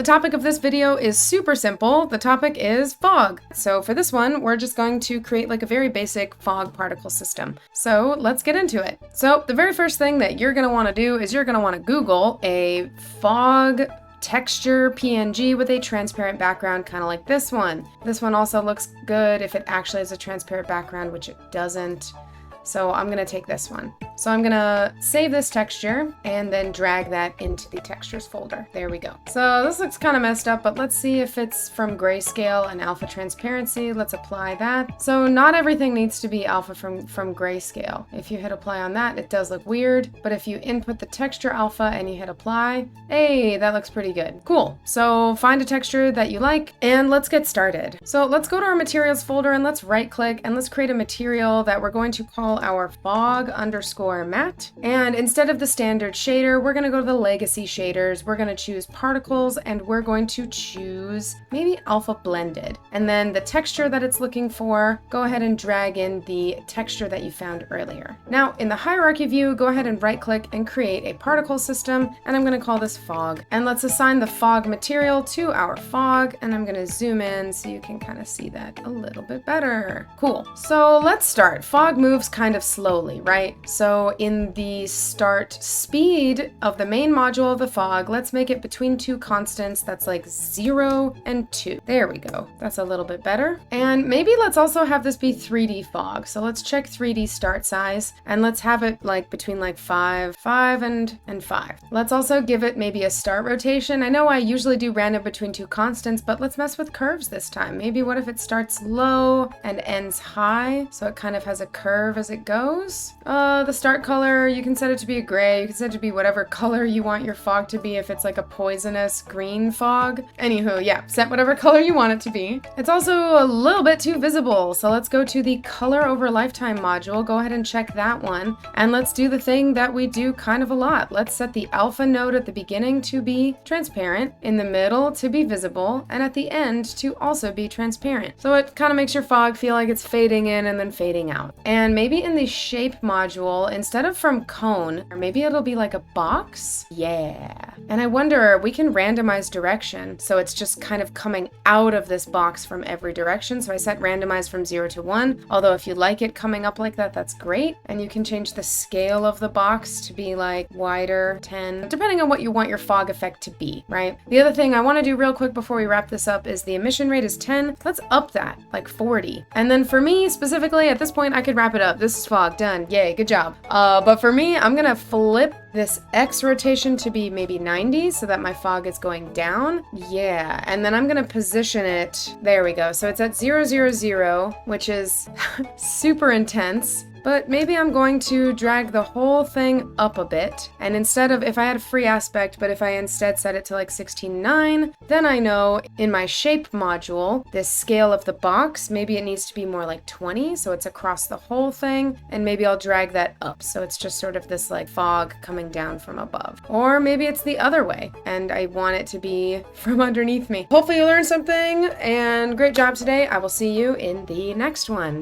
The topic of this video is super simple. The topic is fog. So for this one, we're just going to create like a very basic fog particle system. So let's get into it. So the very first thing that you're gonna wanna do is you're gonna wanna Google a fog texture PNG with a transparent background, kind of like this one. This one also looks good if it actually has a transparent background, which it doesn't. So I'm gonna take this one. So I'm gonna save this texture and then drag that into the textures folder. There we go. So this looks kind of messed up, but let's see if it's from grayscale and alpha transparency. Let's apply that. So not everything needs to be alpha from grayscale. If you hit apply on that, it does look weird, but if you input the texture alpha and you hit apply, hey, that looks pretty good. Cool. So find a texture that you like and let's get started. So let's go to our materials folder and let's right click and let's create a material that we're going to call our fog_matte. And instead of the standard shader, we're going to go to the legacy shaders. We're going to choose particles and we're going to choose maybe alpha blended. And then the texture that it's looking for, go ahead and drag in the texture that you found earlier. Now in the hierarchy view, go ahead and right click and create a particle system. And I'm going to call this fog. And let's assign the fog material to our fog. And I'm going to zoom in so you can kind of see that a little bit better. Cool. So let's start. Fog moves kind of slowly, right? So in the start speed of the main module of the fog, let's make it between two constants. That's like 0 and 2. There we go. That's a little bit better. And maybe let's also have this be 3D fog. So let's check 3D start size and let's have it like between like 5 and 5. Let's also give it maybe a start rotation. I know I usually do random between two constants, but let's mess with curves this time. Maybe what if it starts low and ends high? So it kind of has a curve as it goes. The start color, you can set it to be a gray, you can set it to be whatever color you want your fog to be if it's like a poisonous green fog. Anywho, yeah, set whatever color you want it to be. It's also a little bit too visible, so let's go to the color over lifetime module, go ahead and check that one, and let's do the thing that we do kind of a lot. Let's set the alpha node at the beginning to be transparent, in the middle to be visible, and at the end to also be transparent. So it kind of makes your fog feel like it's fading in and then fading out. And maybe in the shape module, instead of from cone, or maybe it'll be like a box? Yeah. And I wonder, we can randomize direction, so it's just kind of coming out of this box from every direction. So I set randomize from 0 to 1, although if you like it coming up like that, that's great. And you can change the scale of the box to be like wider, 10, depending on what you want your fog effect to be, right? The other thing I want to do real quick before we wrap this up is the emission rate is 10. Let's up that, like 40. And then for me, specifically, at this point, I could wrap it up. This is fog, done. Yay, good job. But for me, I'm gonna flip this X rotation to be maybe 90 so that my fog is going down. Yeah, and then I'm gonna position it, there we go. So it's at 0, 0, 0, which is super intense. But maybe I'm going to drag the whole thing up a bit. And instead of, if I had a free aspect, but if I instead set it to like 16:9, then I know in my shape module, this scale of the box, maybe it needs to be more like 20. So it's across the whole thing. And maybe I'll drag that up. So it's just sort of this like fog coming down from above. Or maybe it's the other way and I want it to be from underneath me. Hopefully you learned something and great job today. I will see you in the next one.